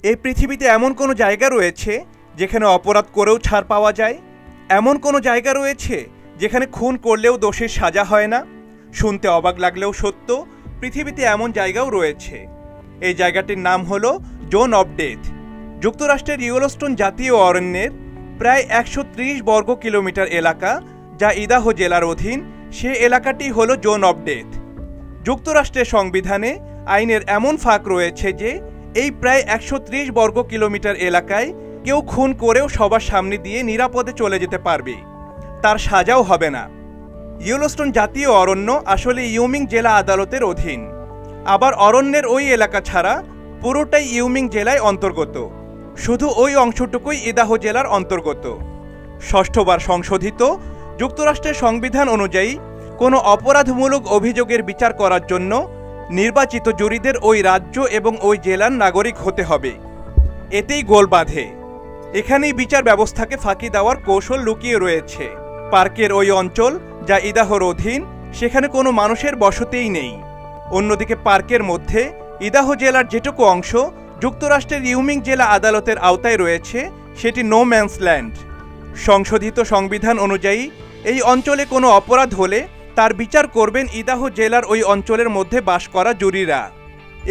এই পৃথিবীতে এমন কোনো জায়গা রয়েছে যেখানে অপরাধ করেও ছাড় পাওয়া যায়? এমন কোনো জায়গা রয়েছে যেখানে খুন করলেও দোষের সাজা হয় না? শুনতে অবাক লাগলেও সত্য, পৃথিবীতে এমন জায়গাও রয়েছে। এই জায়গাটির নাম হলো জোন অফ ডেথ। যুক্তরাষ্ট্রের ইয়েলোস্টোন জাতীয় অরণ্যের প্রায় ১৩০ বর্গ কিলোমিটার এলাকা, যা ইদাহো জেলার অধীন, সে এলাকাটি হলো জোন অফ ডেথ। যুক্তরাষ্ট্রের সংবিধানে আইনের এমন ফাঁক রয়েছে যে এই প্রায় ১৩০ বর্গ কিলোমিটার এলাকায় কেউ খুন করেও সবার সামনে দিয়ে নিরাপদে চলে যেতে পারবে, তার সাজাও হবে না। ইয়েলোস্টোন জাতীয় অরণ্য আসলে ইউমিং জেলা আদালতের অধীন। আবার অরণ্যের ওই এলাকা ছাড়া পুরোটাই ইউমিং জেলায় অন্তর্গত, শুধু ওই অংশটুকুই ইদাহো জেলার অন্তর্গত। ষষ্ঠবার সংশোধিত যুক্তরাষ্ট্রের সংবিধান অনুযায়ী কোনো অপরাধমূলক অভিযোগের বিচার করার জন্য নির্বাচিত জুরিদের ওই রাজ্য এবং ওই জেলার নাগরিক হতে হবে। এতেই গোল বাঁধে। এখানেই বিচার ব্যবস্থাকে ফাঁকি দেওয়ার কৌশল লুকিয়ে রয়েছে। পার্কের ওই অঞ্চল, যা ইদাহোর অধীন, সেখানে কোনো মানুষের বসতিই নেই। অন্যদিকে পার্কের মধ্যে ইদাহো জেলার যেটুকু অংশ যুক্তরাষ্ট্রের ইউমিং জেলা আদালতের আওতায় রয়েছে, সেটি নো ম্যানস ল্যান্ড। সংশোধিত সংবিধান অনুযায়ী এই অঞ্চলে কোনো অপরাধ হলে তার বিচার করবেন ইদাহো জেলার ওই অঞ্চলের মধ্যে বাস করা জুরিরা।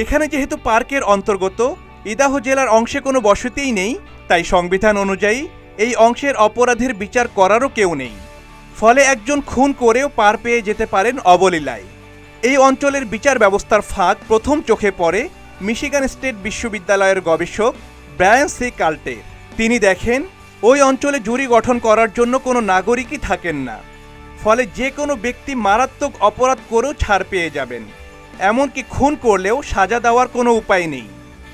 এখানে যেহেতু পার্কের অন্তর্গত ইদাহো জেলার অংশে কোনো বসতিই নেই, তাই সংবিধান অনুযায়ী এই অংশের অপরাধের বিচার করারও কেউ নেই। ফলে একজন খুন করেও পার পেয়ে যেতে পারেন অবলীলায়। এই অঞ্চলের বিচার ব্যবস্থার ফাঁক প্রথম চোখে পড়ে মিশিগান স্টেট বিশ্ববিদ্যালয়ের গবেষক ব্রায়ান সি কাল্টের। তিনি দেখেন ওই অঞ্চলে জুরি গঠন করার জন্য কোনো নাগরিকই থাকেন না। ফলে যে কোনো ব্যক্তি মারাত্মক অপরাধ করেও ছাড় পেয়ে যাবেন, এমনকি খুন করলেও সাজা দেওয়ার কোনো উপায় নেই।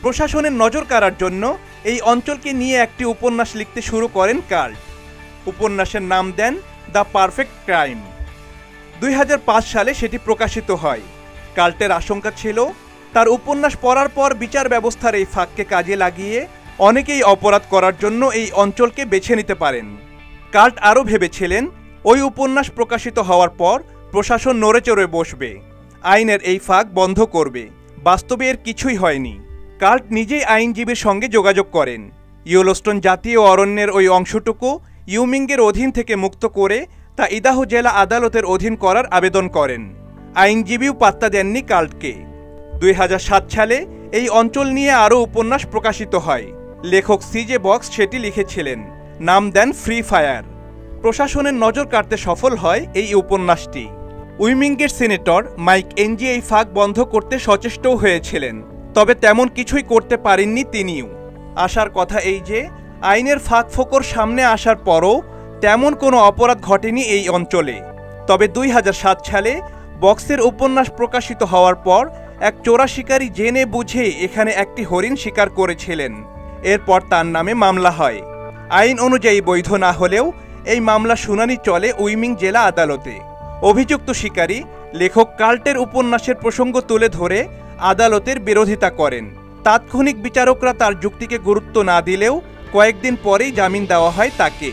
প্রশাসনের নজর কাড়ার জন্য এই অঞ্চলকে নিয়ে একটি উপন্যাস লিখতে শুরু করেন কাল্ট। উপন্যাসের নাম দেন দ্য পারফেক্ট ক্রাইম। ২০০৫ সালে সেটি প্রকাশিত হয়। কাল্টের আশঙ্কা ছিল তার উপন্যাস পড়ার পর বিচার ব্যবস্থার এই ফাঁককে কাজে লাগিয়ে অনেকেই অপরাধ করার জন্য এই অঞ্চলকে বেছে নিতে পারেন। কাল্ট আরও ভেবেছিলেন ওই উপন্যাস প্রকাশিত হওয়ার পর প্রশাসন নড়েচড়ে বসবে, আইনের এই ফাঁক বন্ধ করবে। বাস্তবে এর কিছুই হয়নি। কাল্ট নিজেই আইনজীবীর সঙ্গে যোগাযোগ করেন। ইয়েলোস্টোন জাতীয় অরণ্যের ওই অংশটুকু ইউমিংয়ের অধীন থেকে মুক্ত করে তা ইদাহো জেলা আদালতের অধীন করার আবেদন করেন। আইনজীবীও পাত্তা দেননি কাল্টকে। ২০০৭ সালে এই অঞ্চল নিয়ে আরও উপন্যাস প্রকাশিত হয়। লেখক সিজে বক্স সেটি লিখেছিলেন, নাম দেন ফ্রি ফায়ার। প্রশাসনের নজর কাড়তে সফল হয় এই উপন্যাসটি। উইমিংয়ের সিনেটর মাইক এনজি এই ফাঁক বন্ধ করতে সচেষ্টও হয়েছিলেন, তবে তেমন কিছুই করতে পারেননি তিনিও। আশার কথা এই যে আইনের ফাঁক ফোকর সামনে আসার পরও তেমন কোনো অপরাধ ঘটেনি এই অঞ্চলে। তবে ২০০৭ সালে বক্সের উপন্যাস প্রকাশিত হওয়ার পর এক চোরা শিকারী জেনে বুঝে এখানে একটি হরিণ শিকার করেছিলেন। এরপর তার নামে মামলা হয়। আইন অনুযায়ী বৈধ না হলেও এই মামলা শুনানি চলে উইমিং জেলা আদালতে। অভিযুক্ত শিকারী লেখক কাল্টের উপন্যাসের প্রসঙ্গ তুলে ধরে আদালতের বিরোধিতা করেন। তাৎক্ষণিক বিচারকরা তার যুক্তিকে গুরুত্ব না দিলেও কয়েকদিন পরেই জামিন দেওয়া হয় তাকে।